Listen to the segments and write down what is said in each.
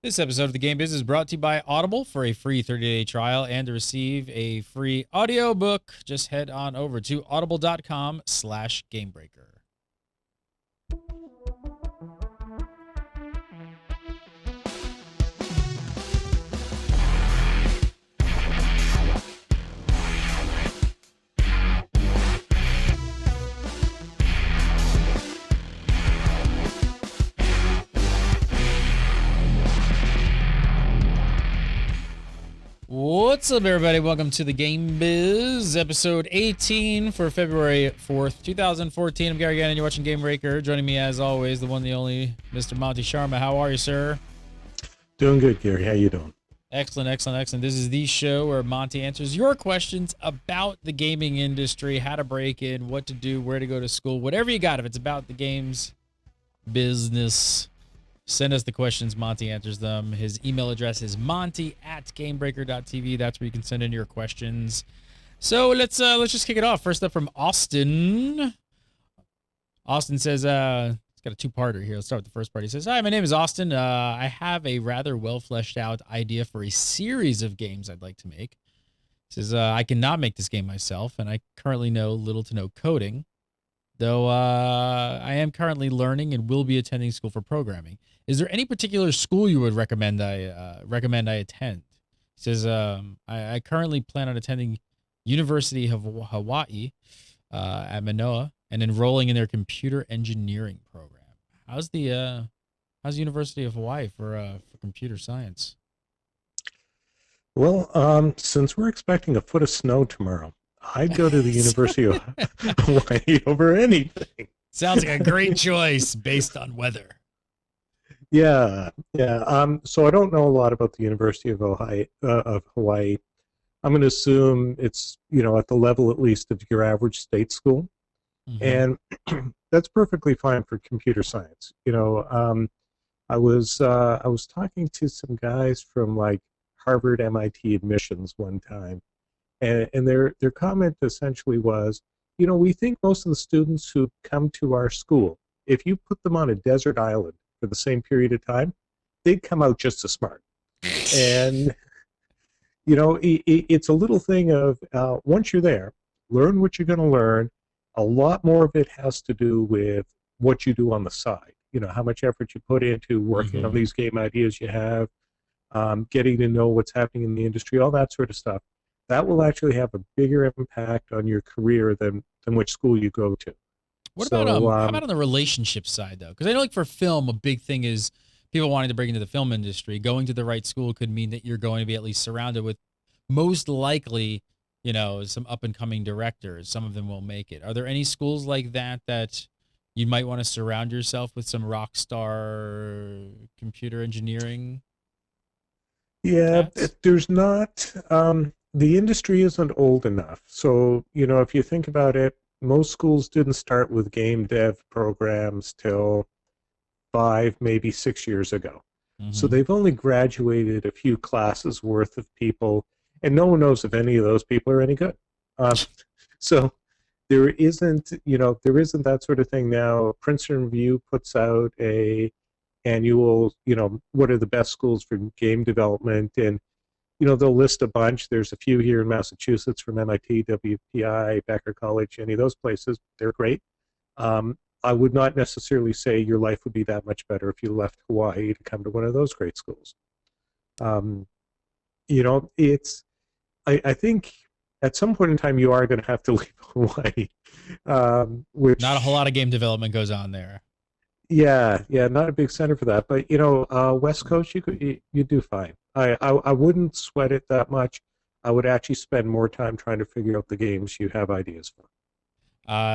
This episode of the Game Biz is brought to you by Audible. For a free 30-day trial and to receive a free audiobook, just head on over to audible.com/gamebreaker. What's up, everybody? Welcome to the Game Biz, episode 18 for February 4th, 2014. I'm Gary Gannon, you're watching GameBreaker. Joining me, as always, the one, the only, Mr. Monty Sharma. How are you, sir? Doing good, Gary. How you doing? Excellent, excellent, excellent. This is the show where Monty answers your questions about the gaming industry, how to break in, what to do, where to go to school, whatever you got. If it's about the games business, send us the questions. Monty answers them. His email address is monty@gamebreaker.tv. That's where you can send in your questions. So let's just kick it off. First up from Austin. Austin says, it's got a two-parter here. Let's start with the first part. He says, "Hi, my name is Austin. I have a rather well-fleshed-out idea for a series of games I'd like to make." He says, "I cannot make this game myself, and I currently know little to no coding, though I am currently learning and will be attending school for programming. Is there any particular school you would recommend I attend?" He says, I currently plan on attending University of Hawaii at Manoa and enrolling in their computer engineering program. How's University of Hawaii for computer science?" Well, since we're expecting a foot of snow tomorrow, I'd go to the University of Hawaii over anything. Sounds like a great choice based on weather. Yeah. So I don't know a lot about the University of Hawaii. I'm going to assume it's, at the level at least of your average state school. Mm-hmm. And that's perfectly fine for computer science. I was talking to some guys from like Harvard, MIT admissions one time, and their comment essentially was, we think most of the students who come to our school, if you put them on a desert island for the same period of time, they'd come out just as smart. And it's a little thing of once you're there, learn what you're going to learn. A lot more of it has to do with what you do on the side. How much effort you put into working on these game ideas you have, getting to know what's happening in the industry, all that sort of stuff. That will actually have a bigger impact on your career than which school you go to. What about how about on the relationship side, though? Because I know, like, for film, a big thing is people wanting to break into the film industry. Going to the right school could mean that you're going to be at least surrounded with, most likely, some up-and-coming directors. Some of them will make it. Are there any schools like that you might want to surround yourself with some rock star computer engineering? Yeah, there's not. The industry isn't old enough. So, if you think about it, most schools didn't start with game dev programs till 5, maybe 6 years ago. Mm-hmm. So they've only graduated a few classes worth of people, and no one knows if any of those people are any good. So there isn't that sort of thing now. Princeton Review puts out a annual, what are the best schools for game development, and they'll list a bunch. There's a few here in Massachusetts from MIT, WPI, Becker College, any of those places. They're great. I would not necessarily say your life would be that much better if you left Hawaii to come to one of those great schools. I think at some point in time you are going to have to leave Hawaii. Which, not a whole lot of game development goes on there. Yeah, not a big center for that. But West Coast, you do fine. I wouldn't sweat it that much. I would actually spend more time trying to figure out the games you have ideas for.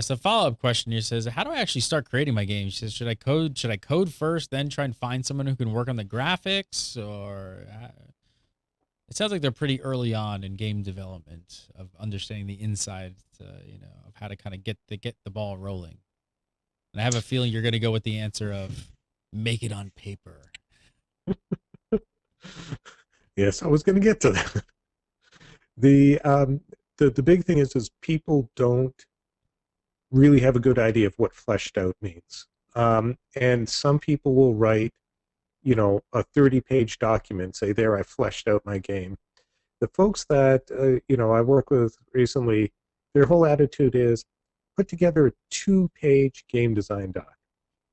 So follow-up question here says, how do I actually start creating my games? She says, should I code first, then try and find someone who can work on the graphics? Or it sounds like they're pretty early on in game development of understanding the inside, of how to kind of get the ball rolling. And I have a feeling you're going to go with the answer of make it on paper. Yes, I was going to get to that. The big thing is people don't really have a good idea of what fleshed out means. And some people will write a 30-page document, say, there, I fleshed out my game. The folks that, I work with recently, their whole attitude is put together a 2-page game design doc.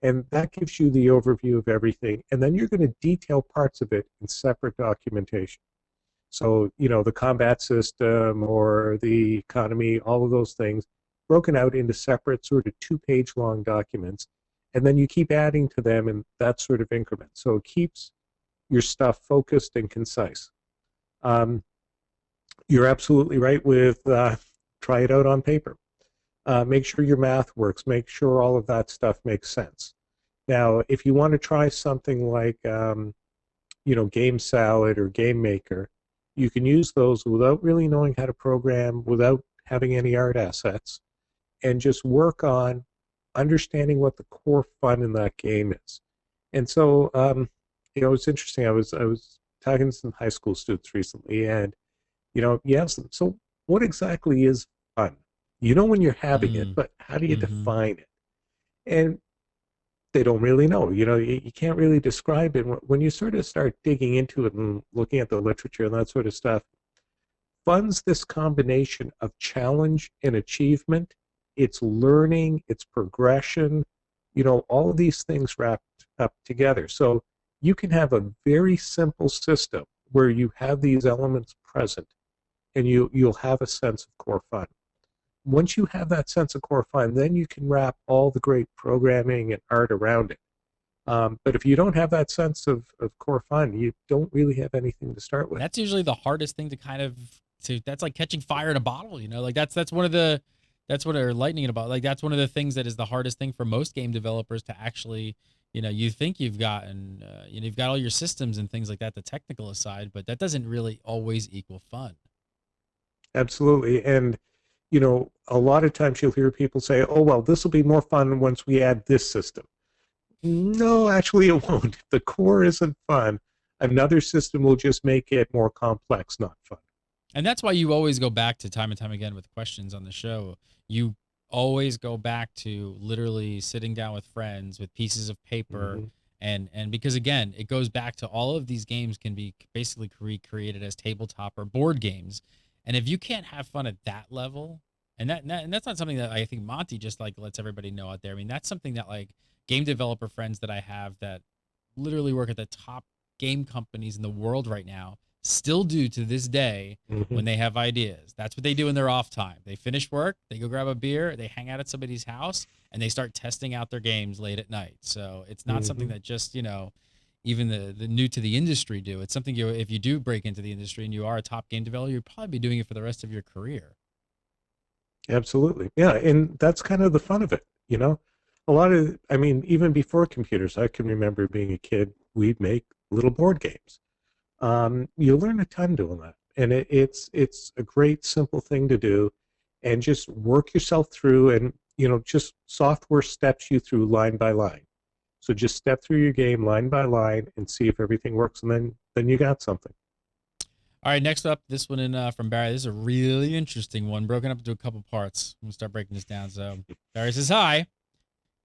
And that gives you the overview of everything. And then you're going to detail parts of it in separate documentation. So, the combat system or the economy, all of those things broken out into separate sort of 2-page long documents. And then you keep adding to them in that sort of increment. So it keeps your stuff focused and concise. You're absolutely right with try it out on paper. Make sure your math works. Make sure all of that stuff makes sense. Now, if you want to try something like, Game Salad or Game Maker, you can use those without really knowing how to program, without having any art assets, and just work on understanding what the core fun in that game is. And so, it's interesting. I was talking to some high school students recently, and you ask them, so what exactly is fun? When you're having it, but how do you define it? And they don't really know. You can't really describe it. When you sort of start digging into it and looking at the literature and that sort of stuff, fun's this combination of challenge and achievement. It's learning, it's progression, all of these things wrapped up together. So you can have a very simple system where you have these elements present, and you'll have a sense of core fun. Once you have that sense of core fun, then you can wrap all the great programming and art around it. But if you don't have that sense of core fun, you don't really have anything to start with. That's usually the hardest thing that's like catching fire in a bottle, like that's what they're lightning about. Like that's one of the things that is the hardest thing for most game developers to actually, you think you've gotten, you've got all your systems and things like that, the technical aside, but that doesn't really always equal fun. Absolutely. And a lot of times you'll hear people say, oh, well, this will be more fun once we add this system. No, actually it won't. If the core isn't fun, another system will just make it more complex, not fun. And that's why you always go back to time and time again with questions on the show. You always go back to literally sitting down with friends with pieces of paper. And because, again, it goes back to all of these games can be basically recreated as tabletop or board games. And if you can't have fun at that level, and that's not something that I think Monty just like lets everybody know out there. I mean, that's something that like game developer friends that I have that literally work at the top game companies in the world right now still do to this day when they have ideas. That's what they do in their off time. They finish work, they go grab a beer, they hang out at somebody's house, and they start testing out their games late at night. So it's not something that just, even the new to the industry do. It's something if you do break into the industry and you are a top game developer, you'll probably be doing it for the rest of your career. Absolutely. Yeah, and that's kind of the fun of it, even before computers, I can remember being a kid, we'd make little board games. You learn a ton doing that, and it's a great simple thing to do, and just work yourself through, and just software steps you through line by line. So just step through your game line by line and see if everything works, and then you got something. All right, next up, this one from Barry. This is a really interesting one, broken up into a couple parts. I'm gonna start breaking this down. So Barry says, "Hi."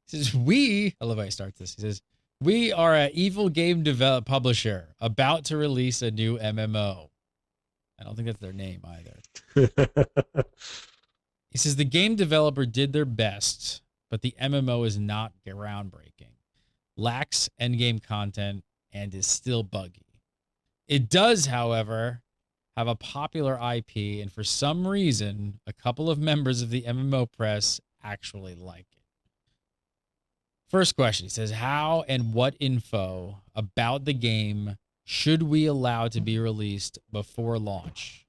He says, I love how he starts this. He says, "We are an evil game publisher about to release a new MMO." I don't think that's their name either. He says, "The game developer did their best, but the MMO is not groundbreaking, lacks endgame content, and is still buggy. It does, however, have a popular IP, and for some reason, a couple of members of the MMO press actually like it." First question, he says, how and what info about the game should we allow to be released before launch?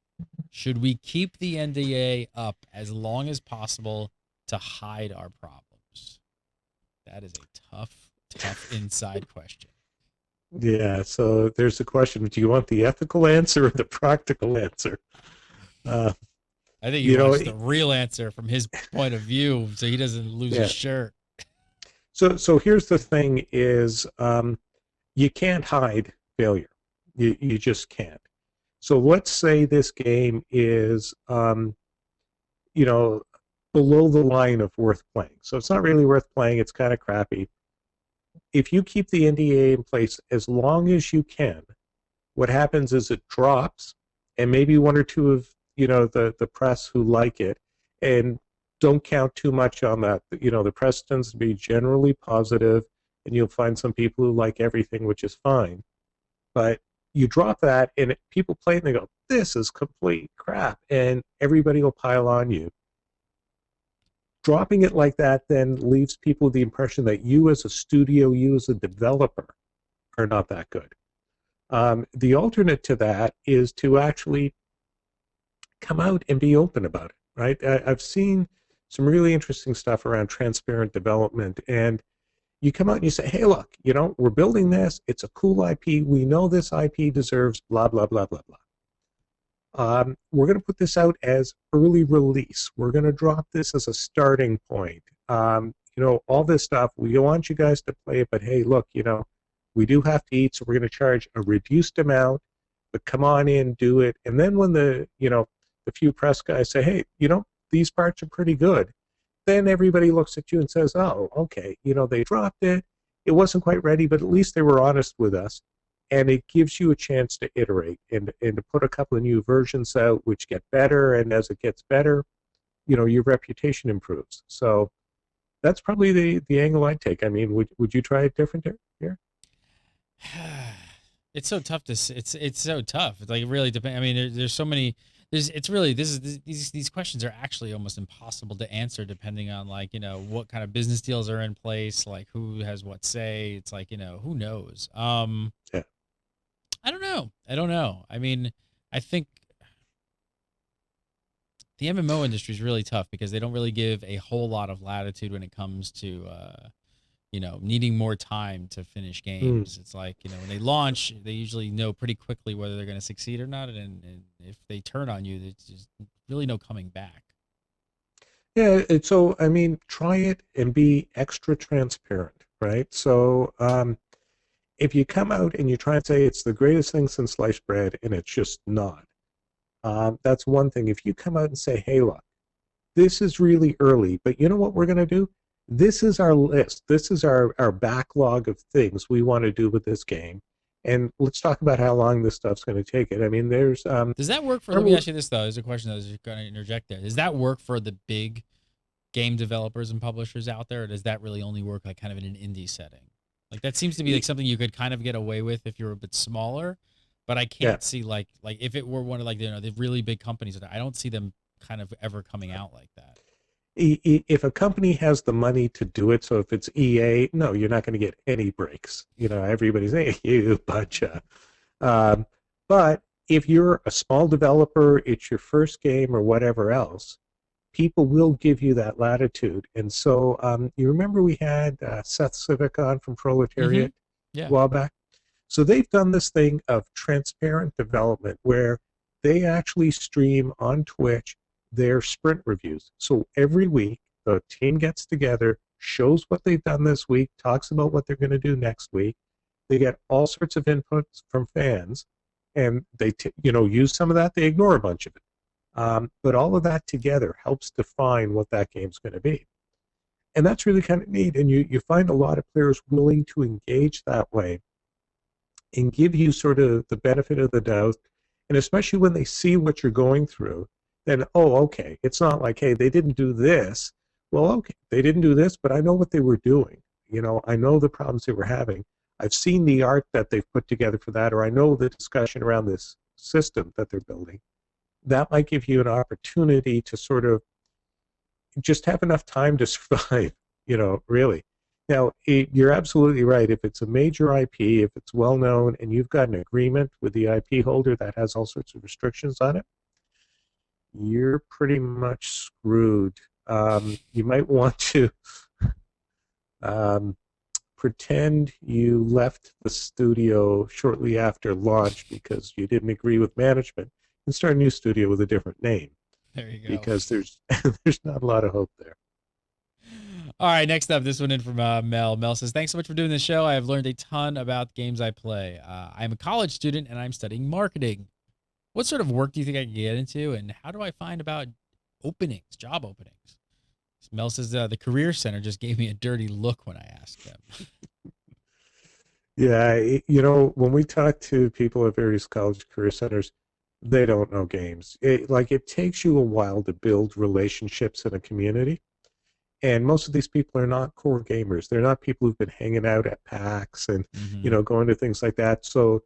Should we keep the NDA up as long as possible to hide our problems? That is a tough inside question. Yeah, so there's a question. Do you want the ethical answer or the practical answer? I think he wants the real answer from his point of view so he doesn't lose his shirt. So here's the thing is you can't hide failure. You just can't. So let's say this game is, below the line of worth playing. So it's not really worth playing. It's kind of crappy. if you keep the NDA in place as long as you can, what happens is it drops, and maybe one or two of the press who like it, and don't count too much on that. The press tends to be generally positive, and you'll find some people who like everything, which is fine. But you drop that, and people play it, and they go, "This is complete crap," and everybody will pile on you. Dropping it like that then leaves people with the impression that you as a studio, you as a developer, are not that good. The alternate to that is to actually come out and be open about it, right? I've seen some really interesting stuff around transparent development, and you come out and you say, hey, look, we're building this. It's a cool IP. We know this IP deserves blah, blah, blah, blah, blah. We're going to put this out as early release. We're going to drop this as a starting point. All this stuff. We want you guys to play it, but hey, look, we do have to eat, so we're going to charge a reduced amount, but come on in, do it. And then when the few press guys say, hey, these parts are pretty good, then everybody looks at you and says, oh, okay, they dropped it. It wasn't quite ready, but at least they were honest with us. And it gives you a chance to iterate and to put a couple of new versions out, which get better. And as it gets better, your reputation improves. So that's probably the angle I'd take. I mean, would you try it different here? It's so tough it's so tough. It's like, it really depends. I mean, there's so many. These questions are actually almost impossible to answer, depending on what kind of business deals are in place, like who has what say. It's like, who knows. Yeah. I don't know. I mean, I think the MMO industry is really tough because they don't really give a whole lot of latitude when it comes to needing more time to finish games. It's like, when they launch, they usually know pretty quickly whether they're going to succeed or not. And if they turn on you, there's just really no coming back. Yeah. So, I mean, try it and be extra transparent, right? So, if you come out and you try and say it's the greatest thing since sliced bread, and it's just not, that's one thing. If you come out and say, hey, look, this is really early, but you know what we're going to do? This is our list. This is our backlog of things we want to do with this game. And let's talk about how long this stuff's going to take it. I mean, there's... Does that work for... Let me ask you this, though. There's a question that I was going to interject there. Does that work for the big game developers and publishers out there, or does that really only work like kind of in an indie setting? Like, that seems to be like something you could kind of get away with if you're a bit smaller, but I can't see like if it were one of the really big companies, I don't see them kind of ever coming out like that. If a company has the money to do it, so if it's EA, no, you're not going to get any breaks. Everybody's saying, you bunch of... but if you're a small developer, it's your first game or whatever else, people will give you that latitude. And so you remember we had Seth Civic on from Proletariat a while back? So they've done this thing of transparent development where they actually stream on Twitch their sprint reviews. So every week, the team gets together, shows what they've done this week, talks about what they're going to do next week. They get all sorts of inputs from fans, and they use some of that, they ignore a bunch of it. But all of that together helps define what that game's going to be. And that's really kind of neat. And you find a lot of players willing to engage that way and give you sort of the benefit of the doubt. And especially when they see what you're going through, then, oh, okay, it's not like, hey, they didn't do this. Well, okay, they didn't do this, but I know what they were doing. I know the problems they were having. I've seen the art that they've put together for that, or I know the discussion around this system that they're building. That might give you an opportunity to sort of just have enough time to survive, really. Now, you're absolutely right. If it's a major IP, if it's well-known, and you've got an agreement with the IP holder that has all sorts of restrictions on it, you're pretty much screwed. You might want to pretend you left the studio shortly after launch because you didn't agree with management, and start a new studio with a different name. There you go. Because there's not a lot of hope there. All right, next up, this one in from Mel. Mel says, thanks so much for doing this show. I have learned a ton about games I play. I'm a college student, and I'm studying marketing. What sort of work do you think I can get into, and how do I find about openings, job openings? Mel says, the Career Center just gave me a dirty look when I asked them. Yeah, when we talk to people at various college career centers, they don't know games. It takes you a while to build relationships in a community. And most of these people are not core gamers. They're not people who've been hanging out at PAX and, Hmm. going to things like that. So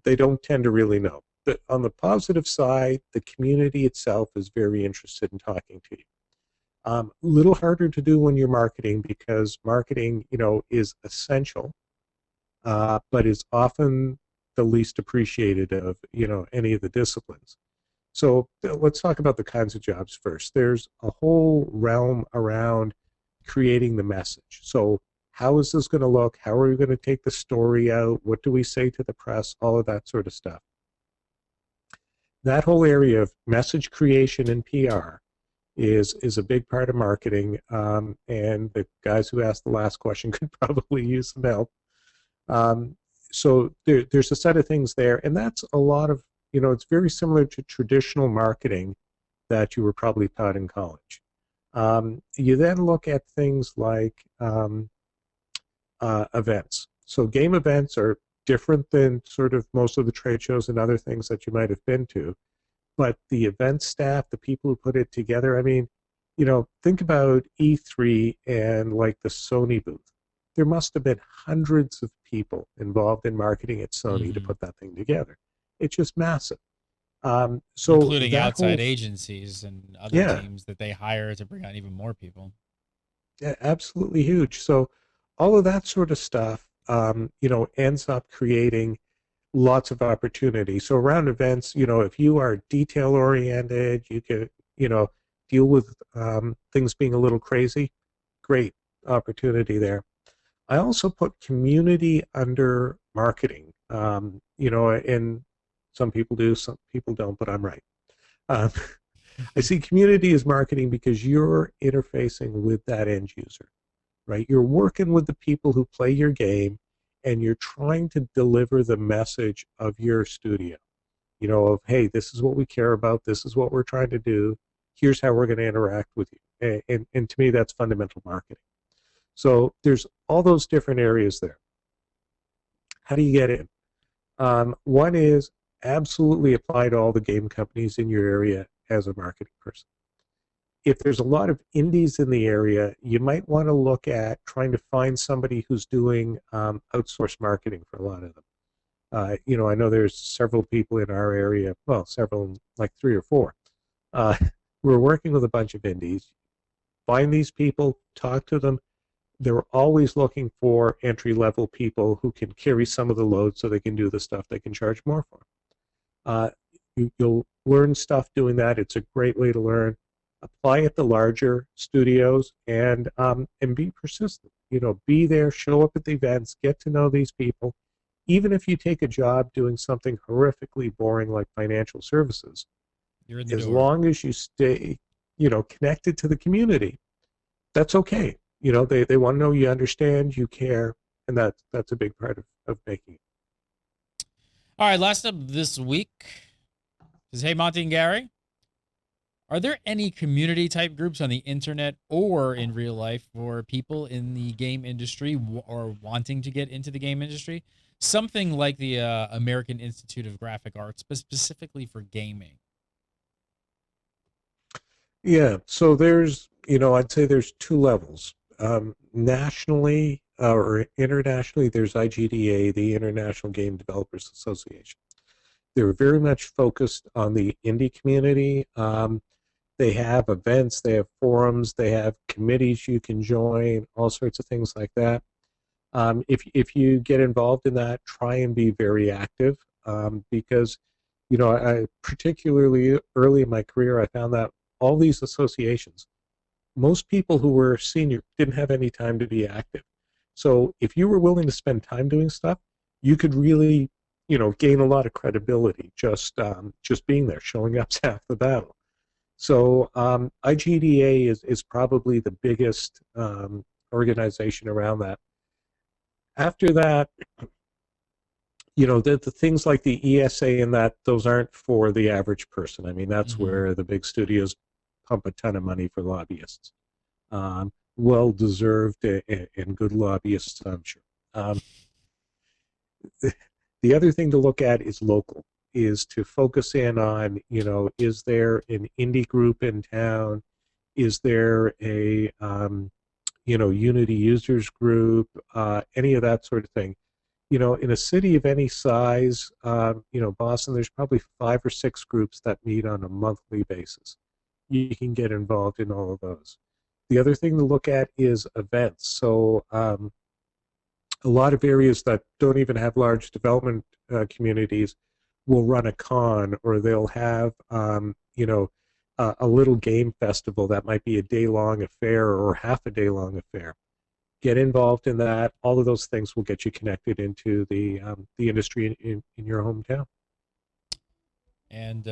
they don't tend to really know. But on the positive side, the community itself is very interested in talking to you. Little harder to do when you're marketing because marketing, is essential, but is often the least appreciated of, any of the disciplines. So let's talk about the kinds of jobs first. There's a whole realm around creating the message. So how is this going to look? How are we going to take the story out? What do we say to the press? All of that sort of stuff. That whole area of message creation and PR is a big part of marketing. And the guys who asked the last question could probably use some help. Um, so there's a set of things there, and that's a lot of, it's very similar to traditional marketing that you were probably taught in college. You then look at things like events. So game events are different than sort of most of the trade shows and other things that you might have been to. But the event staff, the people who put it together, I mean, think about E3 and like the Sony booth. There must have been hundreds of people involved in marketing at Sony to Hmm. put that thing together. It's just massive. So Including that outside whole, agencies and other yeah, teams that they hire to bring on even more people. yeah, absolutely huge. So all of that sort of stuff, ends up creating lots of opportunity. So around events, if you are detail oriented, you can, deal with things being a little crazy. Great opportunity there. I also put community under marketing. And some people do, some people don't, but I'm right. Um, I see community as marketing because you're interfacing with that end user, right? You're working with the people who play your game and you're trying to deliver the message of your studio, of, hey, this is what we care about. This is what we're trying to do. Here's how we're going to interact with you. And to me, that's fundamental marketing. So there's all those different areas there. How do you get in? One is absolutely apply to all the game companies in your area as a marketing person. If there's a lot of indies in the area, you might want to look at trying to find somebody who's doing outsourced marketing for a lot of them. I know there's several people in our area, well, several, like three or four. Uh, we're working with a bunch of indies. Find these people, talk to them. They're always looking for entry level people who can carry some of the load so they can do the stuff they can charge more for. Uh, you'll learn stuff doing that. It's a great way to learn. Apply at the larger studios and be persistent. Be there, show up at the events, get to know these people. Even if you take a job doing something horrifically boring like financial services, You're in the as door. long as you stay, connected to the community, that's okay. They want to know you understand, you care, and that's a big part of making it. All right, last up this week is Hey Monty and Gary. Are there any community type groups on the internet or in real life for people in the game industry or wanting to get into the game industry? Something like the American Institute of Graphic Arts, but specifically for gaming. Yeah, so I'd say there's two levels. Nationally or internationally, there's IGDA, the International Game Developers Association. They're very much focused on the indie community. They have events, they have forums, they have committees you can join, all sorts of things like that. If you get involved in that, try and be very active because, I particularly early in my career, I found that all these associations, most people who were senior didn't have any time to be active. So if you were willing to spend time doing stuff, you could really, gain a lot of credibility just being there, showing up's half the battle. So IGDA is probably the biggest organization around that. After that, the things like the ESA and that, those aren't for the average person. I mean, that's Mm-hmm. where the big studios pump a ton of money for lobbyists. Well deserved and good lobbyists, I'm sure. Um, the other thing to look at is local, is to focus in on, is there an indie group in town? Is there a, Unity users group, any of that sort of thing? In a city of any size, Boston, there's probably 5 or 6 groups that meet on a monthly basis. You can get involved in all of those. The other thing to look at is events. So a lot of areas that don't even have large development communities will run a con, or they'll have, a little game festival that might be a day-long affair or half a day-long affair. Get involved in that. All of those things will get you connected into the industry in your hometown. And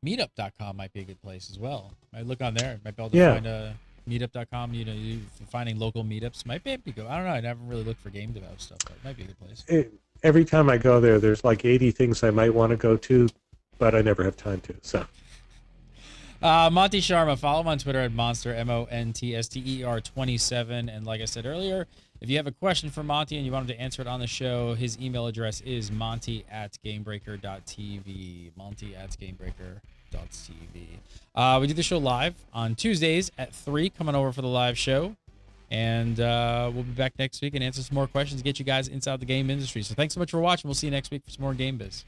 meetup.com might be a good place as well. I look on there. Might be able to find a meetup.com. You finding local meetups might be good. I don't know. I never really looked for game dev stuff, but it might be a good place. Every time I go there, there's like 80 things I might want to go to, but I never have time to. So. Monty Sharma, follow him on Twitter at Monster, MONTSTER 27. And like I said earlier, if you have a question for Monty and you want him to answer it on the show, his email address is monty@gamebreaker.tv. Monty@gamebreaker.tv. We do the show live on Tuesdays at 3. Coming over for the live show. And we'll be back next week and answer some more questions, get you guys inside the game industry. So thanks so much for watching. We'll see you next week for some more Game Biz.